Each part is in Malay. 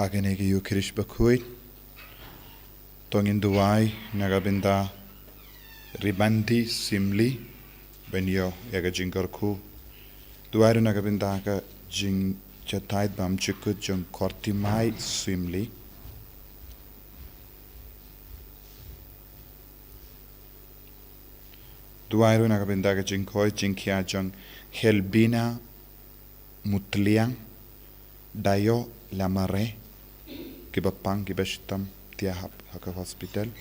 hagenege yukirish Bakhuid tongin duwai nagabinda ribandi simli benyo yaga jingarku duwai nagabinda ka jing chatait bam chukut jong kortimai simli duwai nagabinda ka jing koi jing kia jong helbina mutliang dayo lamare kibapang kibashitam tiahap haka hospital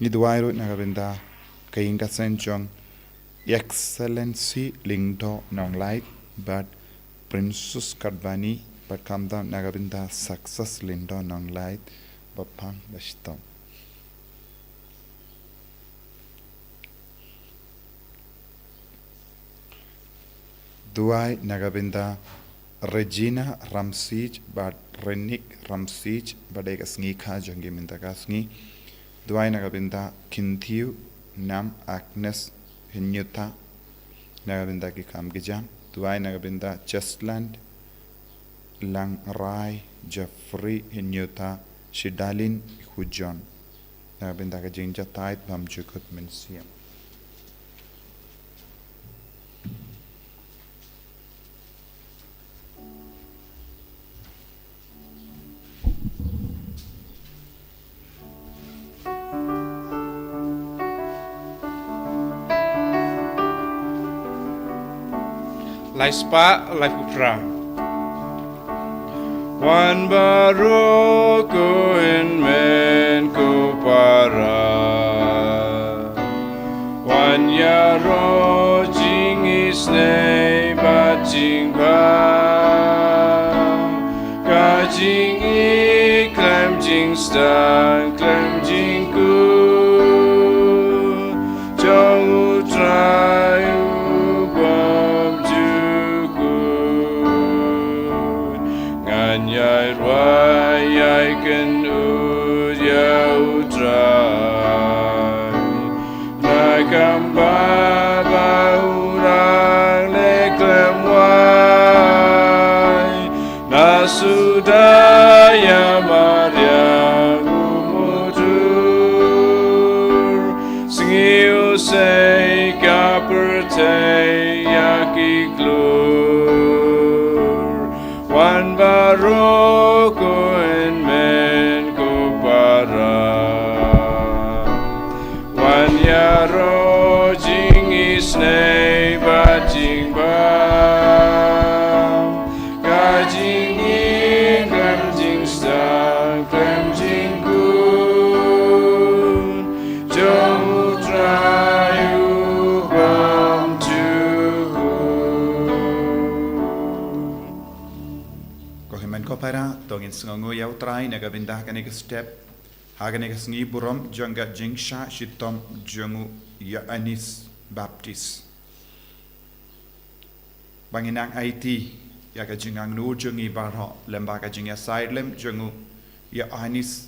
ni duwairo nagabinda kayinga senjong excellency lingdo nong light but princess kadbani but kamda nagabinda success lindo nong light bapang bashitam duwai nagabinda Regina Ramsij but Renik Ramsij badega Sngi kha jongi mintaga Sngi duai nagabinda Kinthiu Nam Agnes Hinyuta nagabinda ki kam gijam duai nagabinda Justland Lang Rai Jeffrey Hinyuta Shidalin Hujon nagabinda ka jinja tait bam jukut mensiam Laispa life upra Wan baru ko in men ko para Wan yaro jing isne ba jing ba Ka jing I clam jing stan clam jing ku Jong utrai Yai rwai yai kan ud ya utrai Rai kamba ba urang le klem wai Na sudaya maria umutur Sngi usai kaperte yaki klur Wan baroko en men ko para Wan yaro jing isne ba jing ba Ka jing I klem jing stang klem jing kun Jom utrayu bam Kopara tongin sngongo yau trai nagabinda kanega step haganega Sngi burom jonga jingsha shitom jongu ya anis baptis banginang IT ya ka jingang nu jongi barho lemba ka jingya side lem jongu ya anis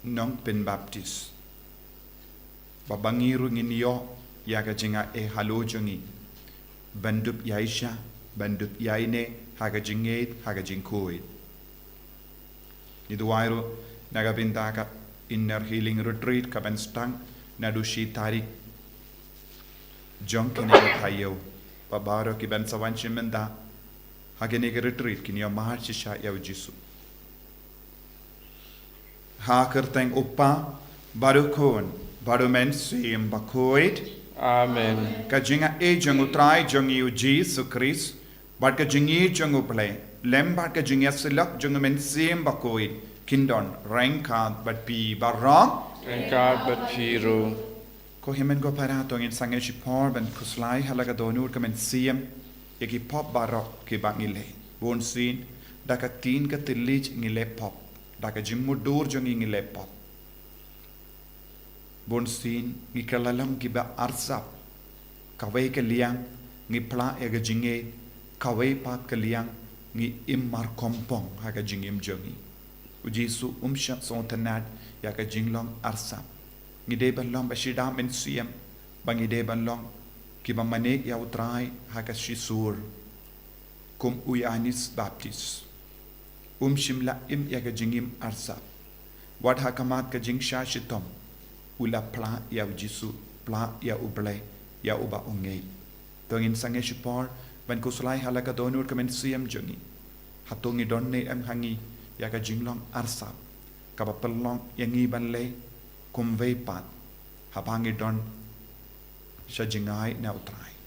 nong pen baptis babangiru nginyo ya ka jinga e halo jongi bandup yaisha bandup yaine haga jingate haga jingkoid ni duwairo nagabinda ka inner healing retreat ka benstang nadushi tarik jong kene thayo babaro ki ben sawanchi menda haga ne retreat ki niyo march sha yaw jisu ha kerteng uppa barukon barumen sim Bakhuid Amen ka jinga e jong utrai jong yu Jesus Christ Bat ka jingi jongu play lem bat ka jingi silak jongu men sim Bakhuid kindon rankat bat pi barong Engkar bat piru ko himen go para tongin sange shipor ben kuslai halaga donur ka men sim yaki pop barok ki bangile bon sin daka tin ka tillich ngile pop daka jimmu dur jongi ngile pop bon sin ngikalalam ki ba arsap kawai ka liang ngipla ega jinge kawai pat kaliang ngi immar kompong haga jingim jongi ujisu umsha sontanat ya ka jinglong arsa ngi de balong bashida men siem bangi de balong ki bamane ya utrai haga shisur kum uyanis baptis shimla ya ka jingim arsa wad hakamat ka jing sha shitom ula pla ya jisu pla ya uble ya uba ongei tongin sange shipor ban kuslai halaka donur kamen siam jungi hatungi donne am hangi ya ka jinglong arsa ka pelong yangi ban le kum vei pat habangi don sha jingai na utrai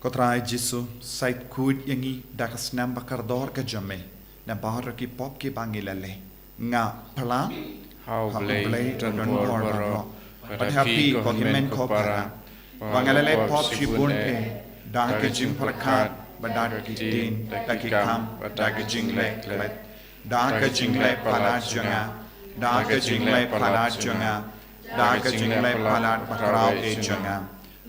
Kotrai jisu sait kud yangi dakas nam bakardor ka jame na bahar ki pop ki bangilale nga pala How blade don don barbaro but but happy ko himen ko para bangalale pop shibun da ka jim prakat badar ki din da ki kam da ka jingle da ka jingle pala janga da ka jingle pala janga da ka jingle pala bakrao e janga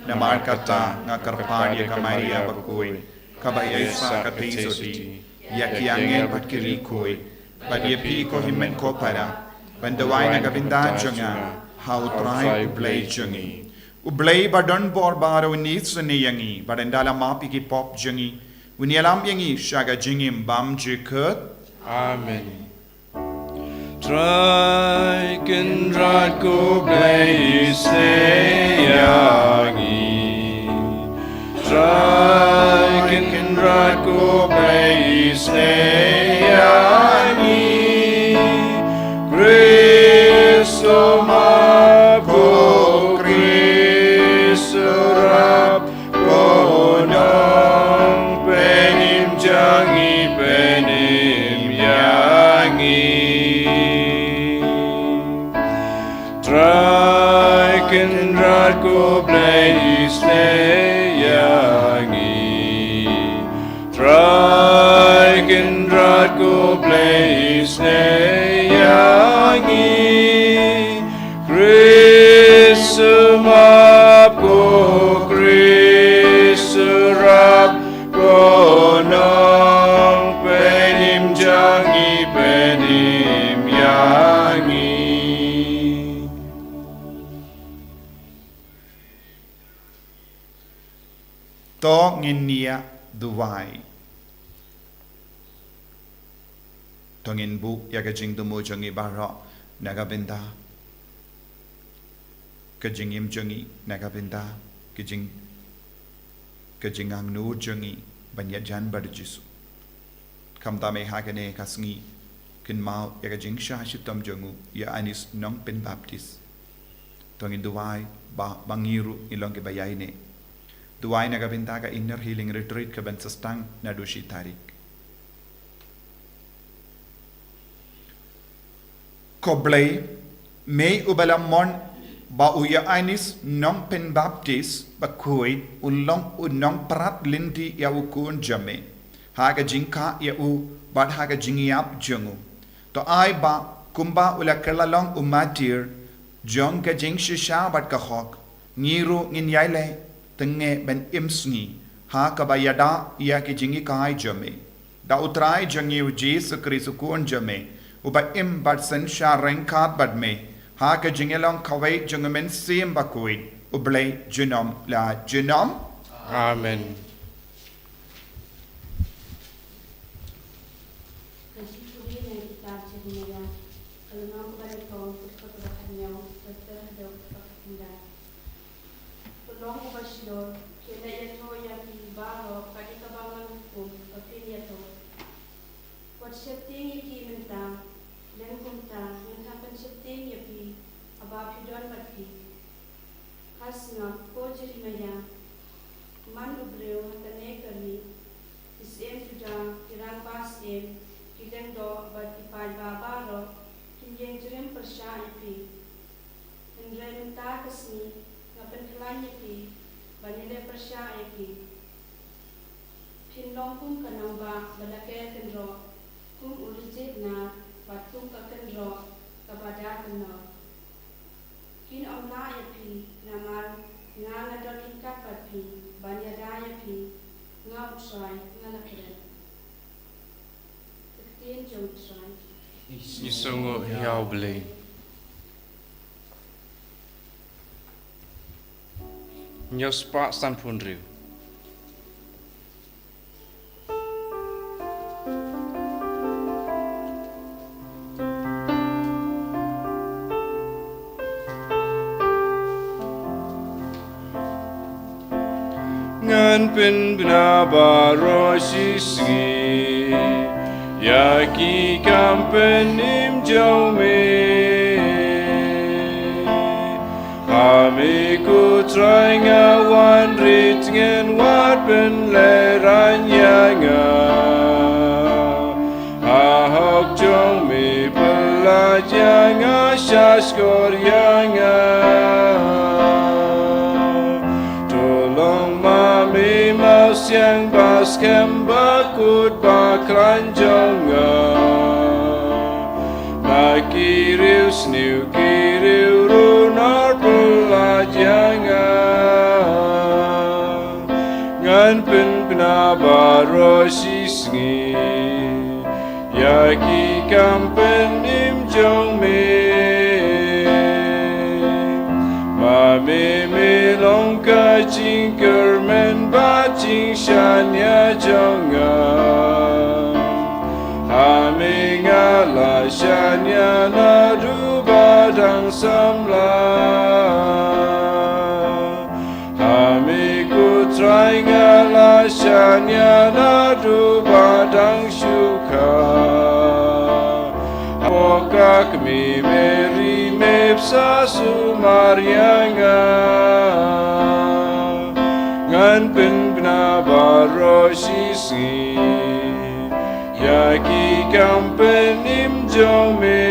Namar kata nga karpanya kamaria Bakhuid kabayesa katisoti yakiangel batkirikoi badyepi ko himen ko para bandawai na gabinda janga hautrai ublay jangi ublay badon bor baro nits ni yangi badandala mapi ki pop jangi unyalam yangi shaga jingim bam jikut Amen. Trike and rod go blaze yangi. Trike and rod go blaze yangi. Cristo mabo Cristo rap konong penim jangi penim yangi. Trike and rod go blaze yangi. Trike and rod go blaze yangi. Cristo mabo Cristo rap konong penim jangi penim yangi. to nginia duwai tongin bu yaga jing dumo jangi baro nagabinda kajingim jangi nagabinda kajingang nu jangi banyajan barjisu kamta me hagane kasngi kin mau yaga jing sha shitam jangu ya anis nong pen baptis tongin duwai ba bangiru ilong ke bayaine Duwai nagabinda ka inner healing retreat ka ban sastang na dushi tarik. Koblay may ubalamon ba uya anis nong pen baptis Bakhuid unong parat linti ya ukun jame. Haga jingka ya u bad haga jingiap jungu. To ay ba kumba ula kerlalong umatir jong ka jing shisha bad ka hok ngiru ngin yaile tenge ben Sngi ha kabayada ia ki jingi kai jame da utrai jangi u jesu kristu kun jame uba bad sen sha renkat bad me ha ka jingelong kawai jangamen sim Bakhuid ublay junom la junom Amen. Kin omlaya pi namar nga dokin kapat pi banyadaya pi nga usai nga nakren. Tien jong usai. Isongo hiao beli. Nyos pak stan pun riu. Ngan pin binabaro Sngi Yaki kampenim jaume Amiku try ngawan rit ngen wat ben leranya nga Ahok jaume pelaja nga shaskor nga Tolong mami mau siang baskem Bakhuid Bakhuid jonga Nakiriu sniu kiriu runar pelajanga Ngan pin binabaro Sngi Yaki kampen im jong me Mami me long ka jing kermen ba jing shanya jonga Ami ngala shanya na ruba dang samla Ami ku try ngala shanya na ruba dang shuka Apoka kami meri mepsa sumaryanga Ngan pin binabaro Sngi Yaki kampenim jome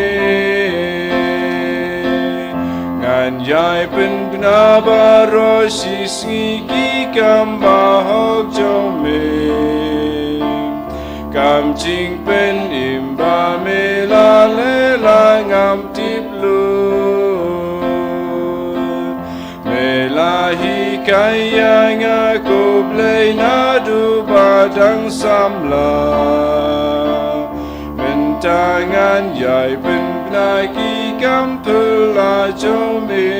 Ngan yai pin binabaro Sngi ki kambahok jome Kam jing pen imba mela lela ngam tiplu Mela hi kaya nga kublay na du badang samla Mentangan yay penaki kampula jome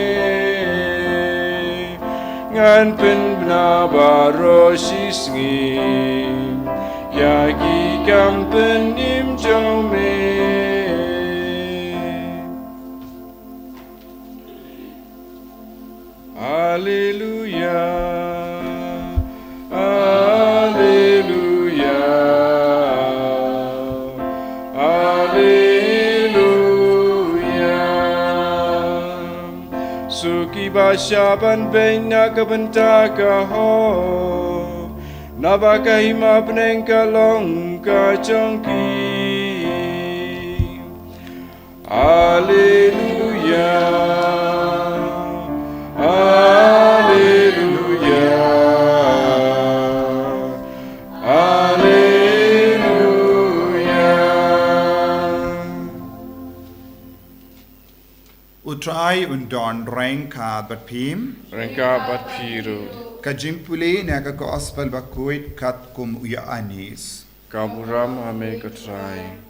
Ngan pen binabaro Sngi Yaki kampenim jome Alleluia Alleluia Alleluia Suki basyaban bena kabentaka ho Nabakahima penengkalong kacongki Alleluia Alleluia Alleluia Utrai undon rengka bat pim Rengka bat piru Kajimpuli naga gospel Bakhuid kat kum uya anis Kaburam ame katrai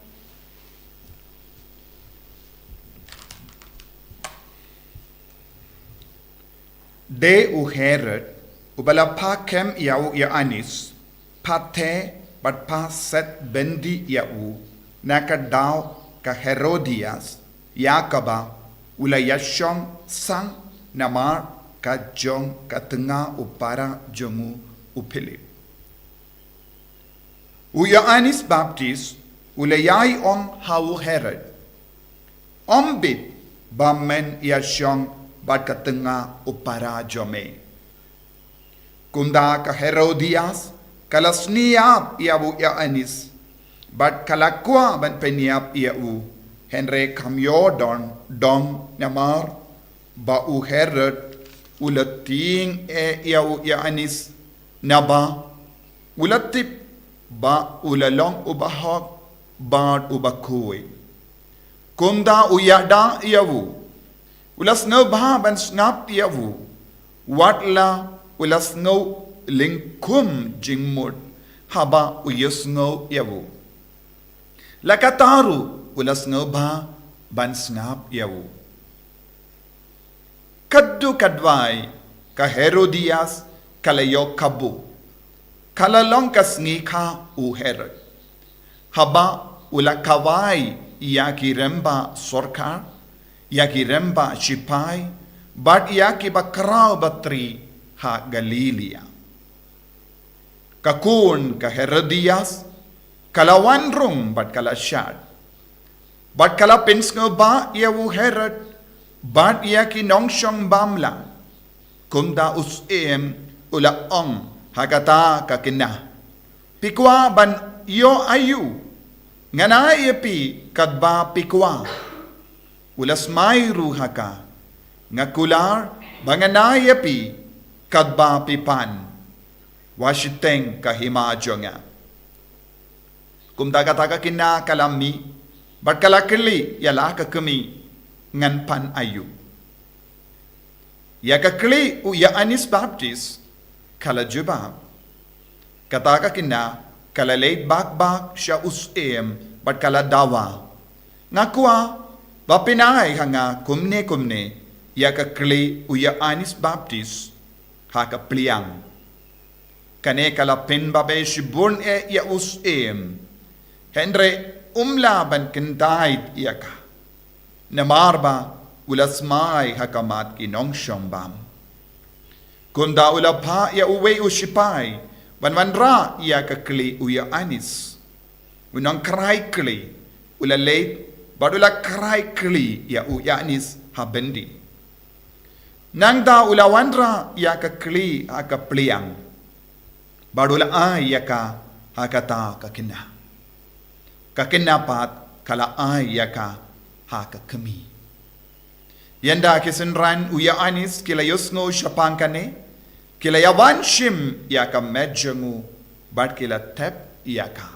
De u heret ubala pa kem yau ya anis pate bat pa set bendi yau naka daw ka Herodias Yakaba ula yashong sang namar ka jong ka tengah upara jongu upili uya anis baptis ula yai om hau heret om bit bamen yashong bat ka tengah upara jome kunda ka Herodias kalasniap iabu ya anis bat kalakwa ban peniap iau henre kamyo dong namar ba u heret ulating iau ya anis naba ulatip ba ulalong ubahok ba ubakui kunda uyada iau Ulas ngau bah ban ngap yavu. Watla ulas ngau lingkum jingmud haba uyus ngau yavu. Lakataru ulas ngau bah ban ngap yavu. Kaddu kadwai ka Herodias kalayo kabu. Kalalong ka Sngi ka u Herod. Haba ula kawai yaki remba sorkar, yaki remba shipai, bat yaki bakrao batri ha Galilea. Kakun ka Herodias, kalawan rung bat kalasyad. Bat kalapins nga ba yawu Herod, bat yaki nongsyong bamlang, kumda usem ula ong hagata kakina. Pikwa ban yo ayu, nganay pi kadba pikwa. Ulas mayru haka, ngakular banganay pi kadba pipan. Washiteng kahimadyo nga. Kumda kataka kina kalami, bat kalakili yala kakami ngan pan ayu. Ya kakli u ya Anis Baptist kala jubab. Kataka kina kala late bakbak siya usem bat kala dawa. Ngakwa bapinay hanga kumne ya kakli u ya Anis Baptist haka pliang. Kane kala pin babe shibun ya usem. Henry umlaban kindait iyaka. Namarba ulasmay hakamat kinongsyong bam. Kunda ulapha ya uwe usipay. Wanwanra iya kakli uya Anis. Unang karay kli. Ula late. Badula karay kli ya uya Anis habendi. Nangda ula wanra ya kakli hakapliang. Badula ay yaka hakata kakina. Kakinapat kala ay yaka hakakami. Yanda kisinran uya Anis kilayos ngo syapangkane. Kilayawan shim yaka medjangu bat kila tep yaka.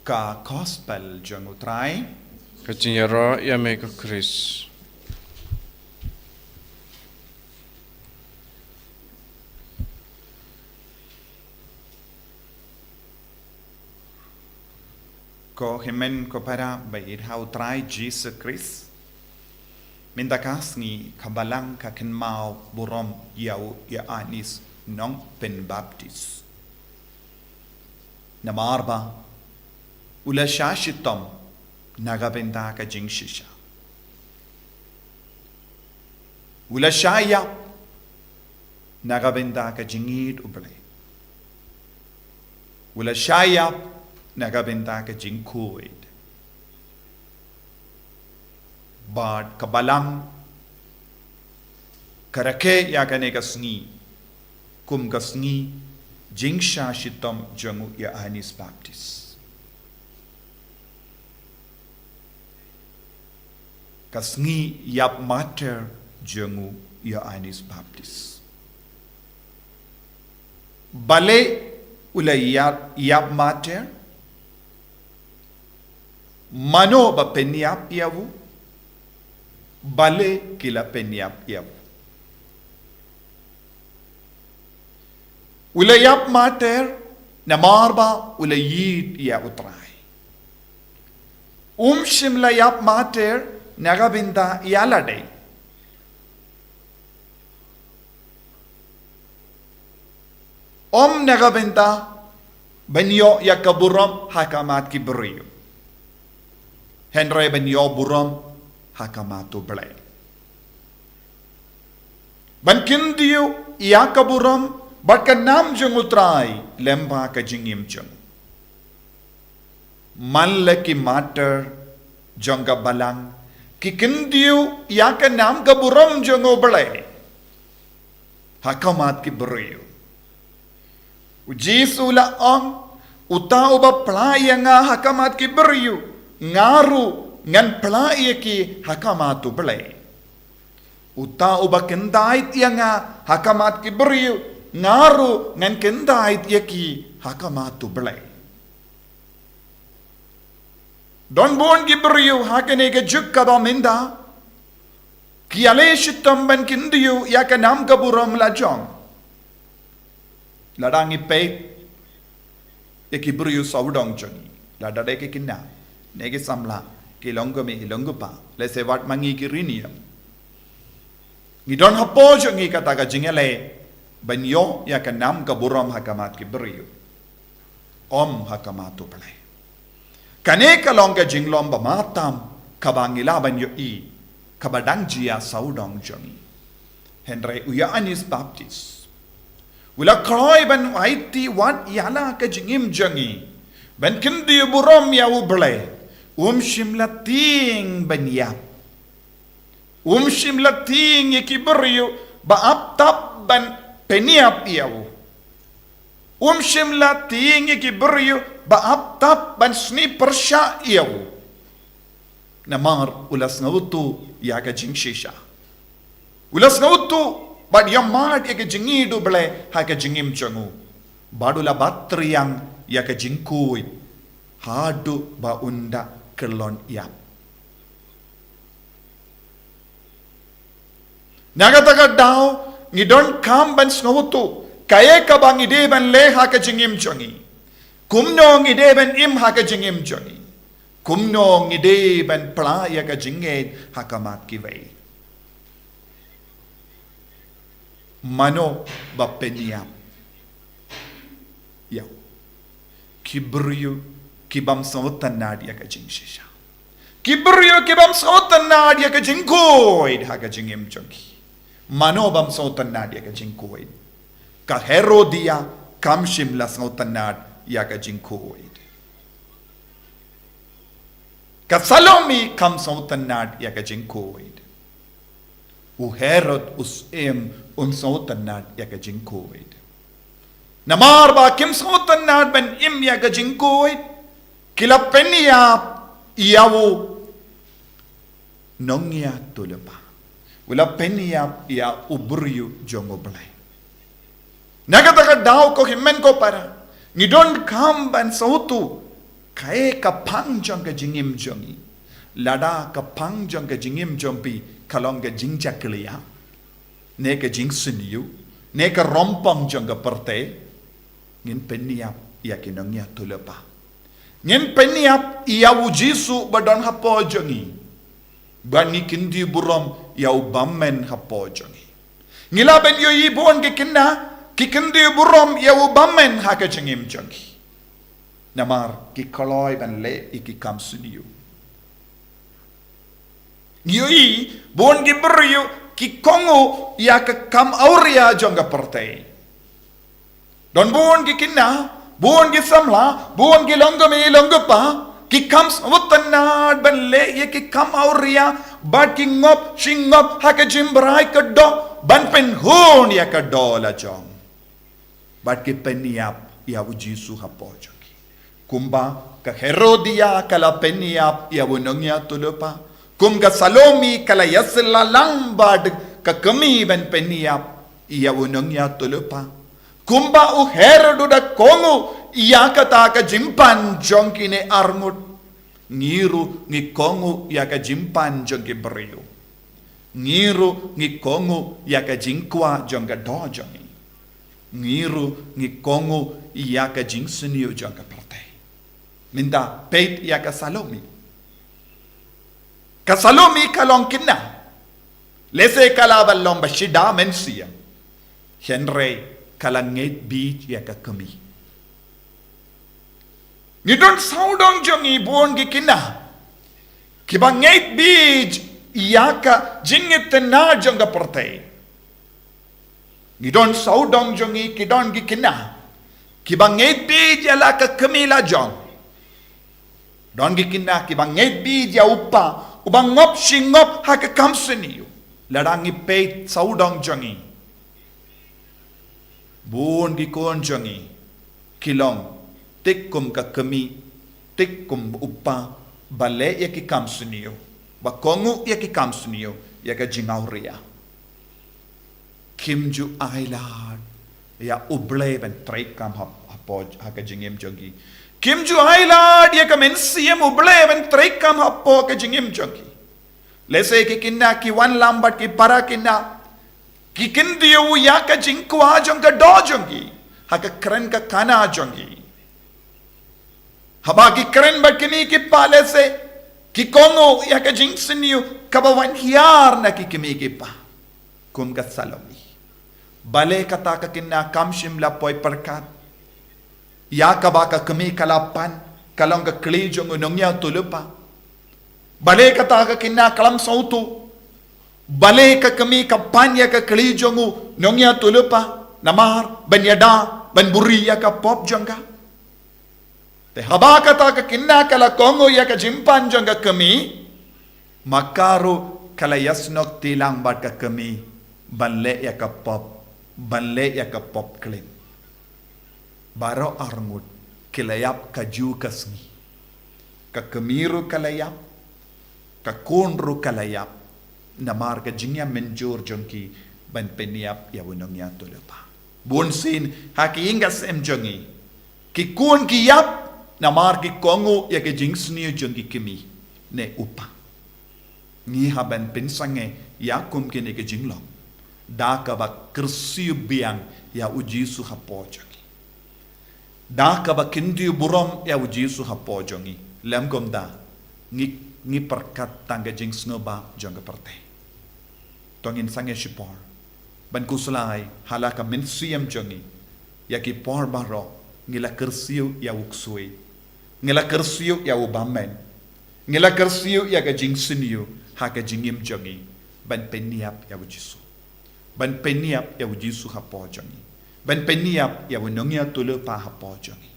Ka gospel jangu try. Kacinyara yame ka Chris. Ko himen ko para bayid how try Jesus Christ. Mindakas ni kabalang kakinmao burom yaw ya Anis nong pen Baptist. Namarba ula shashitom nagabenda ka jingshisha. Ula shaya nagabenda ka jingid uble. Ula shaya nagabenda ka jingkuid. But kabalang karake yakane ka Sngi kum ka Sngi jingsha shitom jangu ya Anis Baptist. Ka Sngi yap mater jangu ya Anis Baptist. Bale ula yap mater mano ba penyap yawu bale kila penyap yawu. Ula yap mater namarba ula yid ya utray. Shimla yap mater nagabinda yalade. Nagabinda banyo yakaburam hakamat kibriyo. Henry banyo buram hakamato ble. Bankindiyo yakaburam Bakanam jung utray lemba ka jingim jung. Manlaki mater jonga balang kikindiu yaka nam ka buram jung oblay. Hakamat ki beriyo. Ujisu la ang utao ba playa nga hakamat ki beriyo. Ngaru ngan playa ki hakamat oblay. Uta uba kendait ia nga hakamat ki beriu ngaru ngan kendait ia ki hakamat tu belai. Don bon ki beriu hakane ke juk kaba minda ki ale shitam ban kindiu ia ka nam kaburam la jong. Ladangi peit ia ki beriu saudong jongi. Ladade ke kinna nege samla ki longgami longgupa le sewat mangi ki riniam. Ngidon hapo jongi kata ka jingele banyo ya ka nam ka buram hakamat ki beriu. Om hakamat tu pelai. Kane ka long ka jinglom ba matam kabangila banyo i kabadang jia saudong jongi. Henry uya anis baptist. Wala kroy ban waiti wat yala ka jingim jongi. Ban kindi buram ya ublay. Shimla ting ban yap. Shimla ting ikiberiu ba aptap ban peniap yaw. Shimla ting ikiberiu ba aptap ban sni persya yaw. Namar ulas ngautu ya ka jing shisha. Ulas ngautu bad yamad ya ka jingidu blay ha ka jingim changu. Badula batriang ya ka jingkuit. Hadu ba unda kelon yap. Nagataga daw ngidon kam ban snawutu kaya ka bang ide ban le ha ka jingim jongi. Kumno ngide ban im ha ka jingim jongi. Kumno ngide ban pla ya ka jinged ha ka mat kiway. Mano ba penyam. Yaw. Kibriyu kibam sawutan nad ya ka jingshisha. Kibriyu kibam sawutan nad ya ka jingkoid ha ka jingim jongi. Manobam sautanad ya ka jingkoid. Ka Herodia kamshim la sautanad ya ka jingkoid. Ka Salomi kam sautanad ya ka jingkoid. U Herod usim sautanad ya ka jingkoid. Namar ba kim sautanad ban im ya ka jingkoid. Kila peniyap iyawu nongya tulapa. Wala peniyap ia uburiu jongo belai. Nagataka daw ko himen ko para. Ngidon kamban sautu. Kae ka pangjong ka jingim jongi. Lada ka pangjong ka jingim jompi. Kalong ka jingja kliya. Ne ka jing siniu. Ne ka rompang jong ka perte. Ngin peniyap ia kinongya tulapa. Ngin peniyap ia wujisu badon hapo jongi. Bani kindi buram ya ubammen hapo jongi. Ngilaben yo ibon ke kinna ki kindi buram ya ubammen ha ka jingim jongi. Namar ki kaloy ban le iki kam studio. Yoi bon ki beryo ki kongo ya ka kam auria jonga partay. Don bon ki kinna bon ki samla bon ki longgame longgapa ki comes wutanad ban le ye ki kam auria but ki ngop shingop ha ka jimbrai ka do ban pen hon ya ka do la jong but ki peniap ya u jisu ha po jogi kumba ka Herodia kala peniap ya wonong ya tulupa kum ka Salomi kala yasla langbad ka kami ban peniap ya wonong ya tulupa kumba u Herodu da kongo iya kata ka jimpan jongki ne armut ngiru ngi kongu ya ka jimpan jongki beriu ngiru ngi kongu ya ka jingkwa jongka dojongi ngiru ngi kongu ya ka jingseniu jongka partai minta peit ya ka Salomi kalong kinna lese kalabal lomba shida mensia henry kalangit beach ya ka kami. Ngidon saudong jongi buon gi kinna. Kiba ngait bij iyaka jingit na jonga portay. Ngidon saudong jongi kidon gi kinna. Kiba ngait bij yala ka kamila jong. Don gi kinna kiba ngait bij ya upa ubang ngop shingop ha ka kamseniyo. Ladangi peit saudong jongi. Buon gi kon jongi kilong tikkum ka kami tikkum upa bale ya ki kamsuniyo bakongu ya ki kamsuniyo ya ka jingauria Kimju Ailad, ya uble ben trekam hapoj hakajingim jogi. Kimju Ailad, ya kamensiam uble ben trekam hapo kajingim jogi. Lese ki kinna ki wan lambat ki para kinna ki kindiu ya kajing kwa jong ka do jongi. Haka kren ka kana jongi. Haba ki kren bat kini ki pale se ki kongo ya kajing siniu kabawan hiar na ki kimi ki pa. Kum ka salomi. Bale kata ka kinna kamshim la poi perkat. Ya kabaka kami kalapan kalong ka kli jong unongya tulupa. Bale kata ka kinna kalam sautu. Bale ka kami kapanya ka kli jong unongya tulupa. Namar banyada ban buriya ka pop jongga. Te haba kata ka kinna kala kongo ya ka jimpan jongga kami. Makaru kala yasnok tilang bat ka kami. Banle ya ka pop. Banle ya ka pop klin. Baro arngut kilayap kaju kasngi. Ka kemiru kalayap. Ka konru kalayap. Namar ka jingya menjur jongki ban peniap ya wunong ya tulupa. Bunsin haki ingas em jongi. Ki kun ki yap namar ki kongo ya ke jingsni jongi kimi ne upa. Ni haban pensange ya kum kene ke jinglong. Da ka ba kersiu biang ya uji su hapo jongi. Da ka ba kindi burom ya uji su hapo jongi. Lem kom da ni perkat tangga jingsno ba jonga perte. Tongin sange shipor. Ban kusulai halaka mensiam jongi. Ya ki por baro ngila kersiu ya uksui. Ngila kersiu ya ubamen. Ngila kersiu ya ka jingsiniu haka jingim jongi. Ban peniap ya ujisu. Ban peniap ya ujisu hapo jongi. Ban peniap ya unongya tulu pa hapo jongi.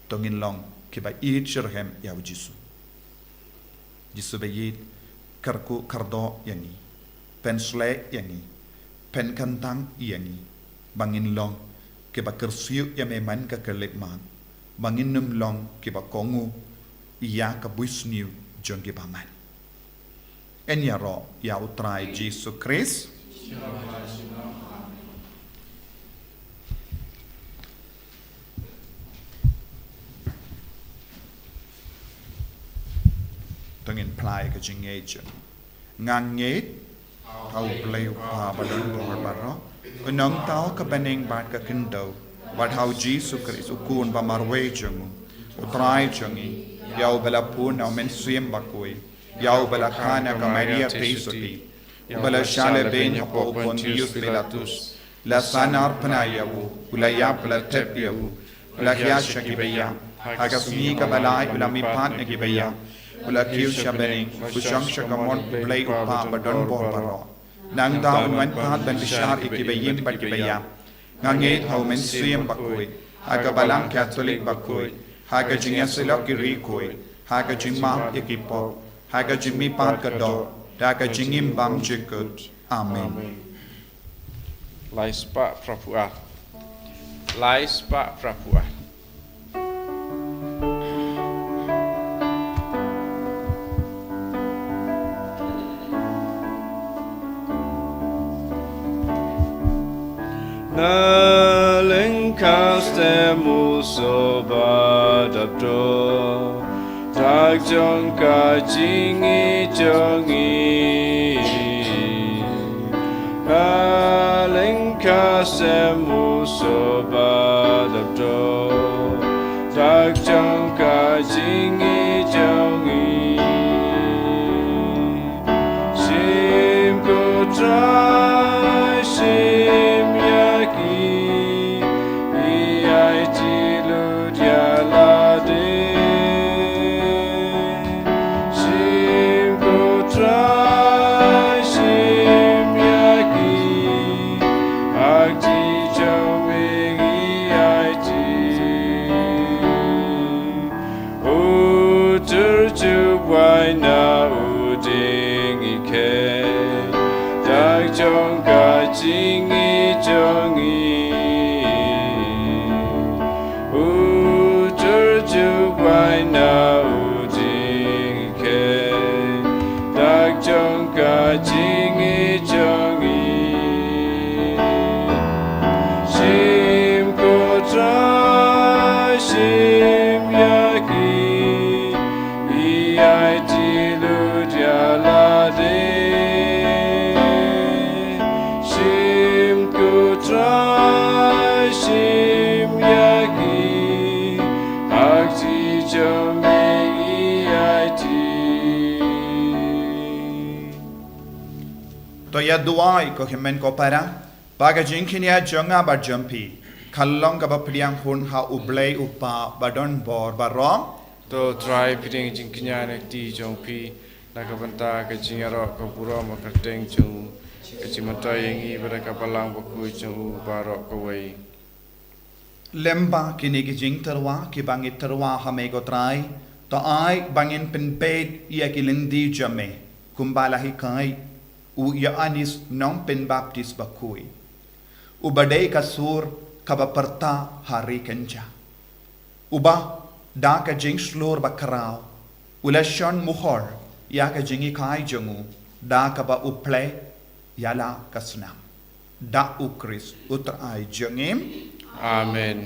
Tongin long kiba iit shirhem ya ujisu. Jisu bayit karku kardo yangi. Pensle yangi. Pen kantang yangi. Bangin long kiba kersiu ya meman ka kelipman. Bangin num long kiba kongu iya ka buisniu jongi baman. Enyaro ya utrai Jesu Christ. Tengin plai ke jingeja. Nganget au pleu pa balon bor baro. Unong tao ka bening bat ka kendo. Wat hau Jesu Christ ukun ba marwe jongu. Utrai jongi. Yau bala pun au mensuim bakui. Yau bala kana ka Maria Tesoti. Bala shale ben hapo Pontius Pilatus. La sanar panayawu. Ulayap la tepiyawu. Ulakyasha kibaya. Hagasmi ka balay ulamipat na kibaya. Ula kiu shabening. Usang shakamon play upa badon borbaro. Nang daun wan pat ban bishar ikibayim bat kibaya. Ngangit hau mensuyam bakui. Haga balang Catholic bakui. Haga jingasilok kirikui. Haga jimam ikipo. Haga jimi pat kado. Daga jingim bam jikut. Amen. Lai spa prapua. Lai spa prapua. Na lengkaste muso badabdo. Tak jong ka jingi jongi. Na lengkaste muso badabdo. Tak jong ka jingi jongi. Sim ko try sim yaki. Iai tilu dia lade. Oh ya duai ko himen ko para baga jingkinia jonga ba jampi kallong ka ba priang hun ha ublay upa badon bor barom to try piting jing kinyane ti jong pi nakabanta ka jingaro ka pura makateng chung ka chimata yengi beraka palang Bakhuid chung baro ka wei lemba kini ki jing terwa ki bangi terwa hame ko try to ai bangin pen bed ya ki lindi jame kumbala hi kai u ya anis non pen baptist Bakhuid ubadai kasur kaba perta hari kenja uba da ka jing slur bakrao ulashon muhor ya ka jingi kai jongu da ka ba uple yala kasnam da ukris utrai jengim amen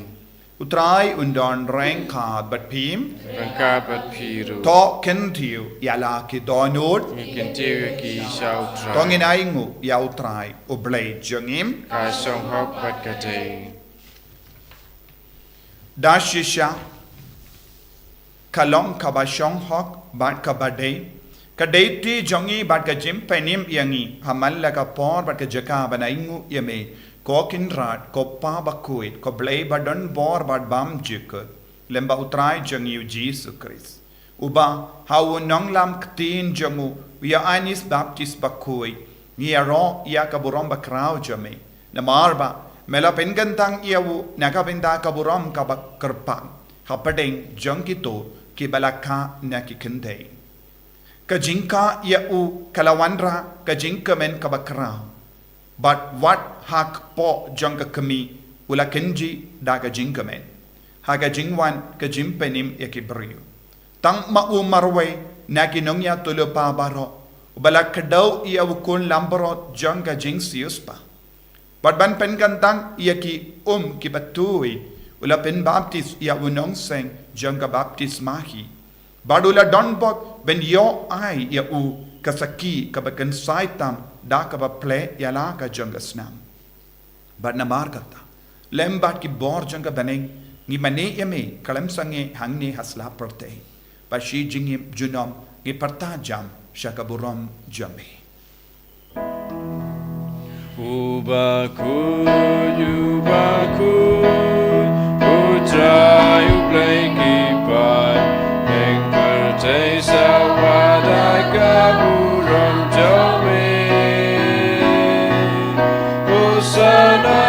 utrai undon reng kad bat pim rangka bat piru to kentiu yala ki donut ngikin tiwi ki shau tra tongin aingu ya utrai ublay jengim ka song hok bat kateng da shisha kalong kabashong hok bat kabade kadai ti jongi bat ka jim penim yangi hamal la ka por bat ka jaka banaingu yame ko kinrat ko pa Bakhuid ko blay badon bor bat bam jik lemba utrai jongi Jesus Christ uba hawo nong lam ktin jongu ya anis baptist Bakhuid ni aro ya kaburom bakrao jame namarba mela pengantang iawu nakabenda kaburom kabakkerpang hapadeng jongkito ki balakha nakikende kajinka iau kalawandra kajinka men kabakrao but what hak po jongka kami ula kenji daga jinka men haga jingwan kajimpenim yakibrio tang mau marwe nakinongya tulo pa baro balak kadau iau kun lambaro jongka jingsius pa but ban pengantang yaki ki batui ula pen baptist ya unong seng jangka baptist mahi badula donbok ben yo ai ya u kasaki kabakan saitam da kaba ple yala ka jangka snam bad namar kata lembat ki bor jangka baneng ngi mane yame kalam sange hangne hasla perte ba shi jingim junom ngi parta jam shakaburom jame Bakhuid, utrai ublay kipan Neng pertai sawada kaburam jome Hosana,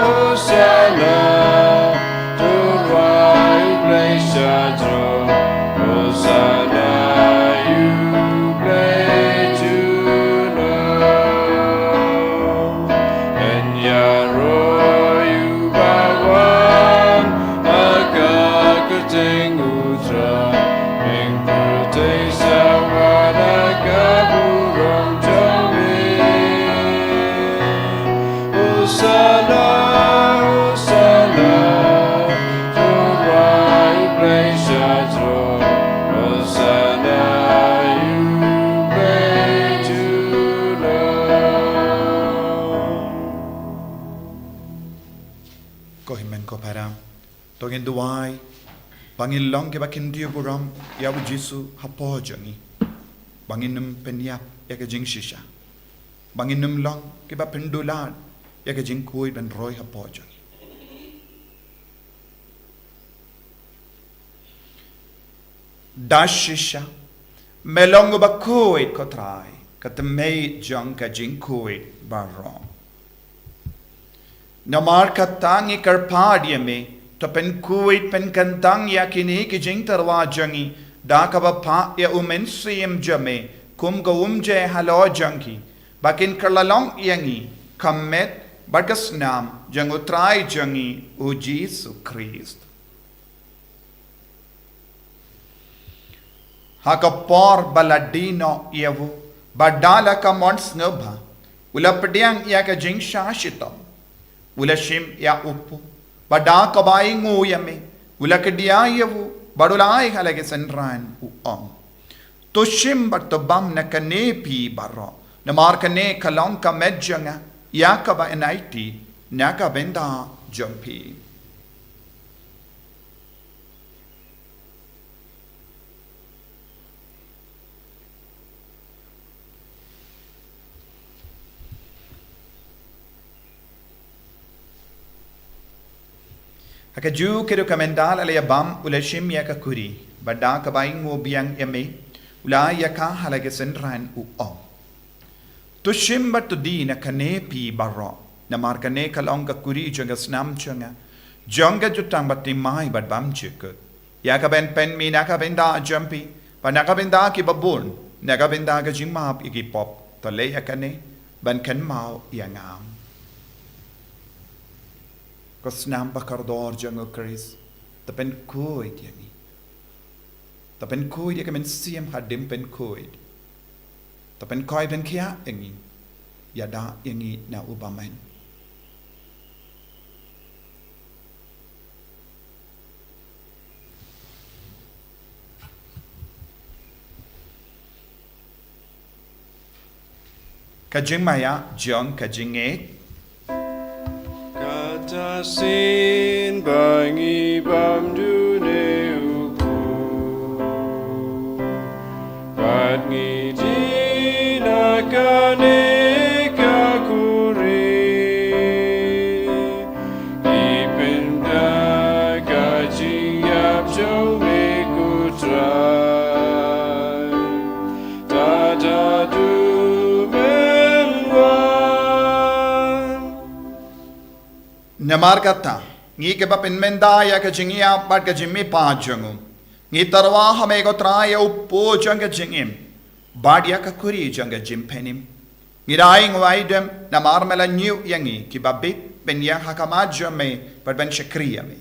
Hosana Turai ublay syadro Hosana ublay juna Tongin duai bangin long ke bakin dia buram ya Jesu hapo jangi bangin num penyap ya ke jing shisha bangin num long ke ba pendulan ya ke jing kui ben roy hapo jangi dash shisha melong Bakhuid ko try katmei jang ka jing kui barom namar katangi karpadia me to pen kuwait pen kantang ya kini ki jing tarwa jangi da ka ba pa ya umen sim jame kum go umje halo jangi bakin karlalong yangi kammet bagas nam jangu trai jangi u Jesus Christ hakapor baladino yavu badala ka mons ngobha ulapdiang ya ka jing shashitam ulashim ya upu bada kabai nguyame ulakdiayevu badulai halage senran uong tushim batobam nakanepi baro namarkane kalong ka medjanga yakaba enaiti nakabenda jumpi Haka ju kedu kamendal ala bam ula shim ya kakuri bada ka baing mo biang yame ula ya ka halaga senran u om to shim bat to di na kane pi barro na mar kane kalong kakuri jonga snam changa jonga jutang bat mai bat bam chikut ya ka ben pen mi na ka benda jumpy pa na ka benda ki babun na ka benda ka jimap iki pop to le ya kane ban kan mau ya ngam ko snam bakardor jango Chris ta pen koi tiani ta pen koi dia kemen siam hadim pen koi ta pen koi pen kia engi ya da engi na ubamen kajing maya jong kajing e Kata sin bangi bam dune uku Bat ngidi nakane kakuri Ipinda kaji yap jong mekutrai Tata du Namar kata, ngi ke bapin menda ya ke jingia bat ke jimmi pa jangu. Ngi tarwa hame ko traya uppo jang ke jingim. Bat ya ke kuri jang ke jim penim. Ngi daing waidem namar mela new yangi ki babit ben yang hakama jamme bat ben shakriya me.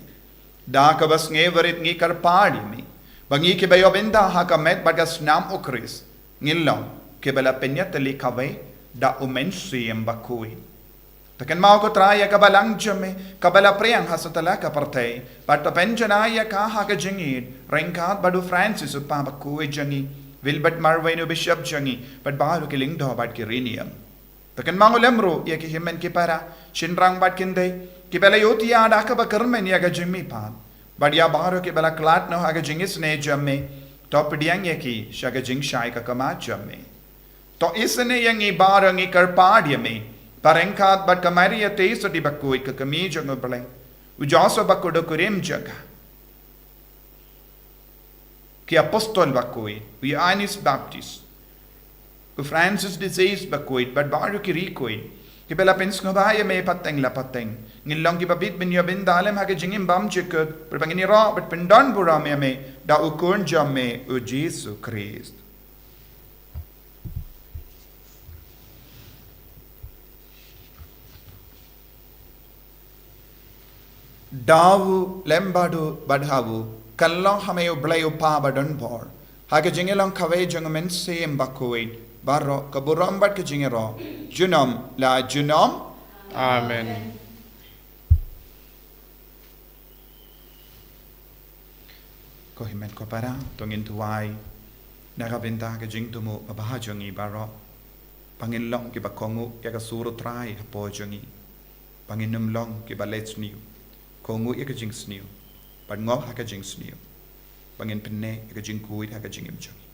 Da ka bas ngi verit ngi kar padi me. Bangi ke bayo benda hakamet bat gas nam ukris. Ngilong ke bala penyat li kawe da umen siem Bakhuid. Takan mau ko traya kabalang jame kabala priang hasatala ka partay pato penjanaya ka ha ka jingid rengkat badu Francis upa Bakhuid jangi Wilbert Marwenu Bishop jangi but baru kiling do bat kirinium takan mau lemro ya ki himen ki para shinrang bat kinde ki bela yoti ada ka bakarmen ya ka jimmi pa but ya baru ki bela klat no ha ka jingis ne jamme top diang ya ki shaga jing shai ka kama jamme to isne yangi baru ngi karpad yame Parengkat bat kamari ya teso di Bakhuid ke kami jango beleng. Ujaso Bakhuid kurim jaga. Ki apostol Bakhuid, we Anis Baptist. Ku Francis disease Bakhuid, but baru ki rikoid. Ki bela pens ngobaya me pateng la pateng. Ngilong ki babit bin yobin dalem hake jingim bam chikut. Berbangini ra but pendon bura me da ukun jamme u Jesu Christ. Dawu lembadu badhawu kalong hame ublay upa badon bor hake jingelong kawe jongamen siem Bakhuid barro kaburam bat ke jingero junom la junom Amen. Ko himen ko para tongin tuwai nakabenta ke jing tumu mabahajongi barro pangilong ki bakongu ya ka suru trai hapo jongi panginum long ki balets niu kongu ya ka jing sniu but ngob ha ka jing sniu bangin penne ya ka jing kuit ha ka jing im jongi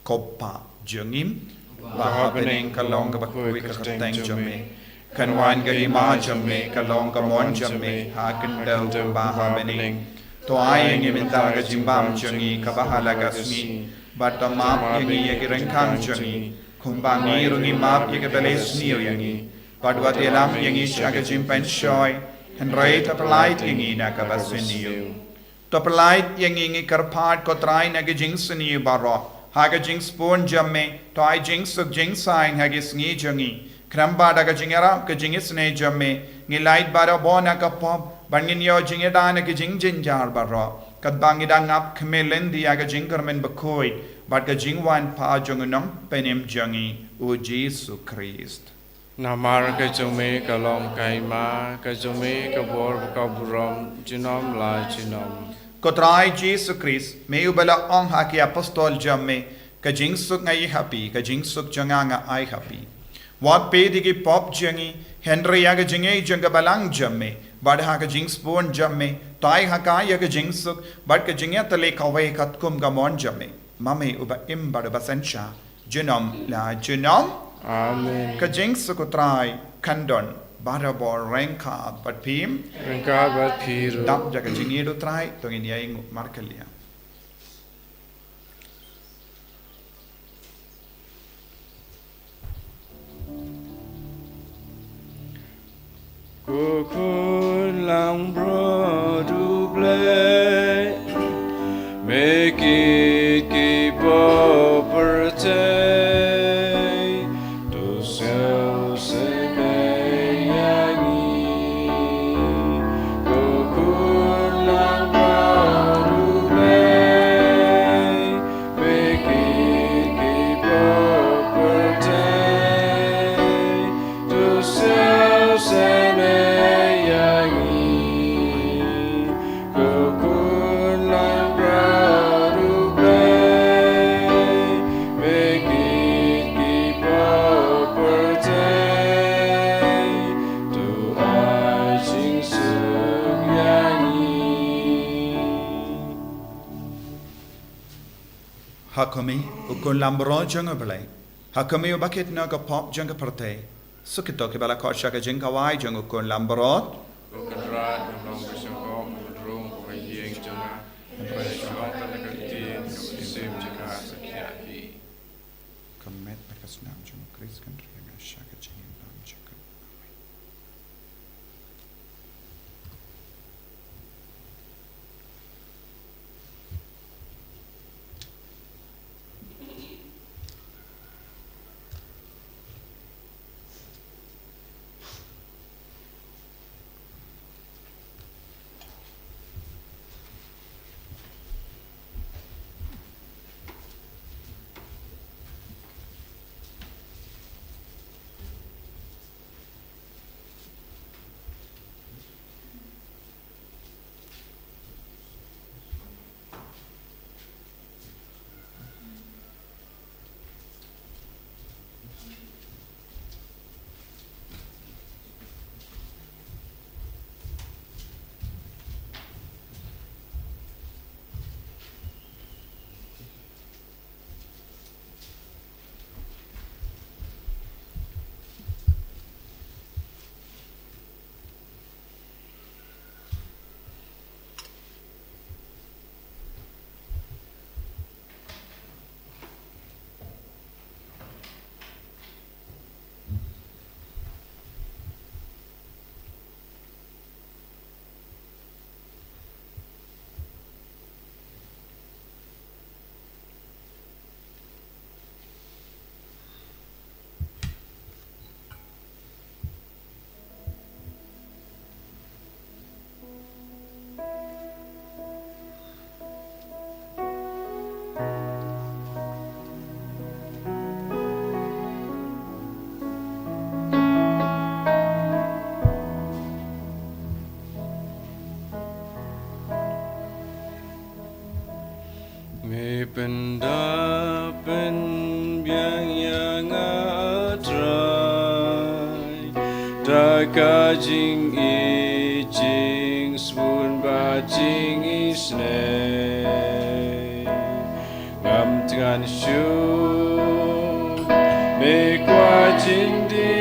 kopa jongim ba pening kalong ka Bakhuid ka teng jome kan wan ga ima jome kalong ka mon jome ha kan dau ba ha bening to ai ngi min ta ga jing bam jongi ka ba hala ga sni but ta map yangi ya ki reng kan jongi khum ba ngi rungi map ya ka bele sniu yangi but wat elam yangi sha ga jing pen shoy and right up light yangi na ka basiniu to light yangi ngi karpat ko trai na ga jing sniu baro haga jing spoon jamme to ai jing suk jing sign hagi sngi jangi kramba daga jingera ka jing isne jamme ngi light bara bona ka pop bangin yo jing edana ka jing jinjar baro kat bangi dang up khmelen dia ka jing karmen Bakhuid but ka jing wan pa jong nong penem jangi o Jesu Christ Namar ka jome kalom kaima ka jome ka bor ka buram jinom la jinom Kotrai Jesu Christ me ubala ong haki apostol jamme ka jing suk ngai happy ka jing suk janganga ai happy wat pe digi pop jangi Henry ya ka jingai janga balang jamme bad ha ka jing spoon jamme tai ha ka ya ka jing suk bad ka jingya tale kawai kat kum ga mon jamme mame uba im bad basencha jinom la jinom Amen ka jing suk trai kandon barabor rengka bat pim Rengka bat piru. dap jaga jingi do trai tongin ya ing markelia Kukun lang bro du play. Make it keep up per day. To sell say yangi. Kukun lang bro du play. Make it keep up per day. To sell say Hakami ukun lambro janga belai Hakami ubakit naga pop janga parte Sukito ke bala kosha ka janga wai janga ukun lambro Bukan rat, belum bersama, belum berhiang jangan, bersama tak kerti, kemudian jangan sekian di. Komet bekas nam janga Chris kan rianga shaka janga nam janga Pendapen yang adrai Daka jing I jing spoon ba jing I snay Ngam tengan shu Me kwa jing di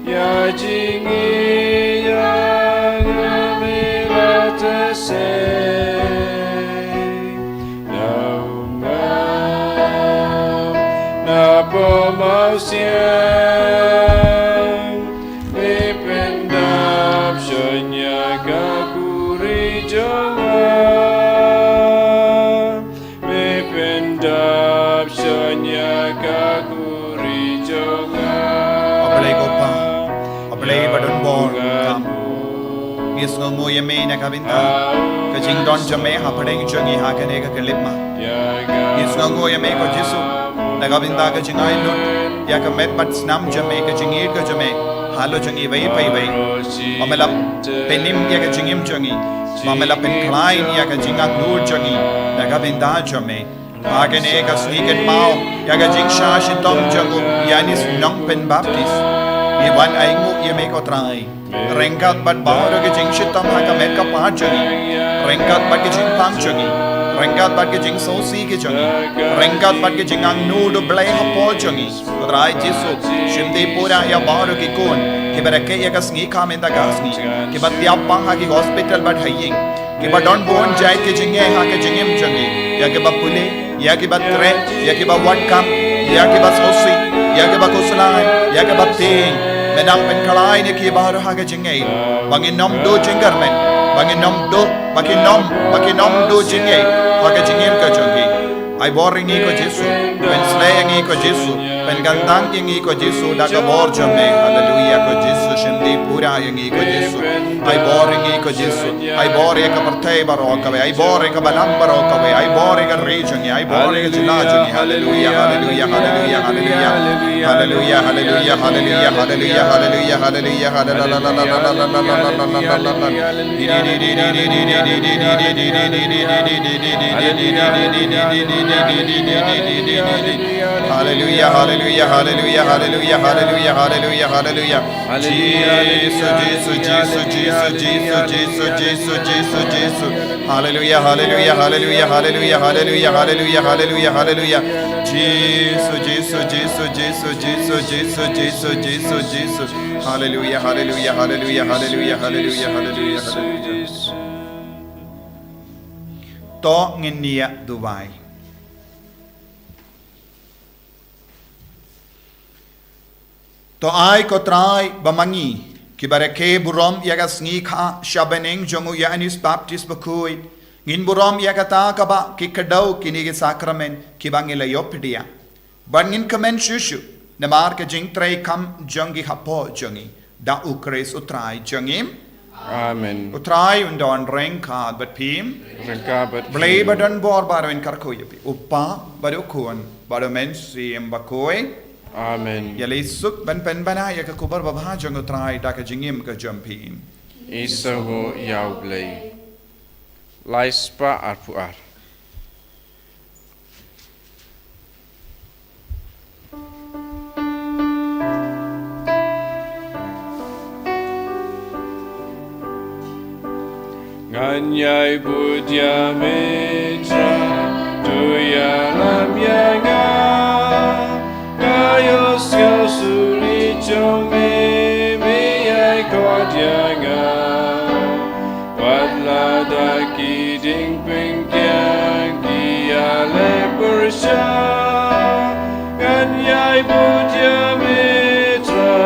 Ya jing I yang ame rata say Mau siang Dipendap Shonya kakuri jonga Dipendap Shonya kakuri jonga Apalay ko pa Apalay badon bor Ngis ngungu yame na kabinta Kajing don jame hapadeng jongi hakane ka kalipma Ngis ngungu yame ko jisu Nagabinda ka jingay nun Ya ka met bat snam jame ka jingir ka jame Halo jangi vai pai vai Mamelap penim ya ka jingim jangi Mamelap pen klein ya ka jingak nur jangi Nagabinda jame Agane ka sniket mau Ya ka jing sha shitom jangu Yanis nong pen baptis Iwan aingu ya me ko trai Rengkat bat bawra ka jing shitom ha ka met ka pa jangi Rengkat bat ka jing pang jangi Rengat bat ke jing so si ke jangi. Rengat bat ke jing ang nu do blay ha po jangi. Rai Jesu shimde pura ya baru ki kon. Ki barake ya kas ngi kha menda gas ngi. Ki bat tiap pang ha ki hospital bat haying. Ki bat don bon jai ke jinge ha ke jingim jangi. Ya ke bat pule, ya ke bat tre, ya ke bat wat kam, ya ke bat so si, ya ke bat kuslai, ya ke bat ting. Menang pen kalai ni ki baru ha ke jinge. Bangin nom do jingar men. Bangin nom do, bangin nom do jinge. Ha ke jingim ka jangi. Ai boring ko Jesu, pen slaying ko Jesu, pen gandang ko Jesu da ka bor jamme. Hallelujah ko Jesu shimdi pura ko Jesu. Ai boring ko Jesu, ai boring ka partay baro ka ai boring ka balam baro ka ai boring ka region ai boring ka jilajuni. Hallelujah, hallelujah, hallelujah, hallelujah, hallelujah, hallelujah, hallelujah, hallelujah, hallelujah, hallelujah, hallelujah, hallelujah, hallelujah, hallelujah, hallelujah, hallelujah. Jesus, Jesus, Jesus, Jesus, Jesus, Jesus, Jesus, Jesus, Jesus. Hallelujah, hallelujah, hallelujah, hallelujah, hallelujah, hallelujah, hallelujah, hallelujah. Jesus, Jesus, Jesus, Jesus, Jesus, Jesus, Jesus, Jesus, Jesus. Hallelujah, hallelujah, hallelujah, hallelujah, hallelujah, hallelujah, hallelujah. To nginia Dubai. To ai ko trai bamangi ki barake burom yaga sngi kha shabeneng jongu ya anis baptist Bakhuid ngin burom yaga ta ka ba ki kadau kini ge sacrament ki bangila yopidia bangin kamen shushu namar ke jing trai kam jongi hapo jongi da ukres utrai jongim Amen. Utrai undon renka but pim Renka but blay badon bor barwen karkoyapi uppa badukun badomen sim bakoi Amen. Yali suk ban pen bana ya ka kubar babha jong utrai da ka jingim ka jampin Isago yaublay. Laispa arpuar. Nganyai budya mitra tuya lam yanga kayos suri chome me ai kodyanga wadla da ki ding ping kyang ki ale pursha nganyai budya mitra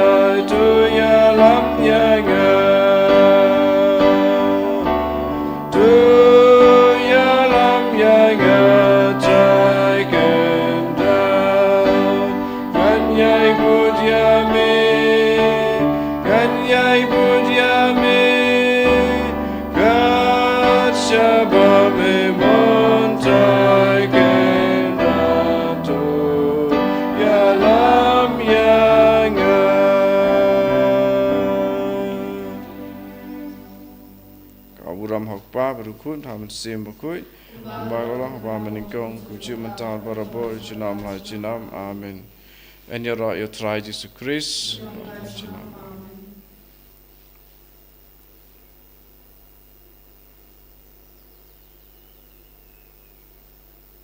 tuya lam yanga Bakhuid hamen sim Bakhuid Bagala ba meningkong kuci mental barabo jinam ha jinam amen. En ya ra ya try Jesus Christ jinam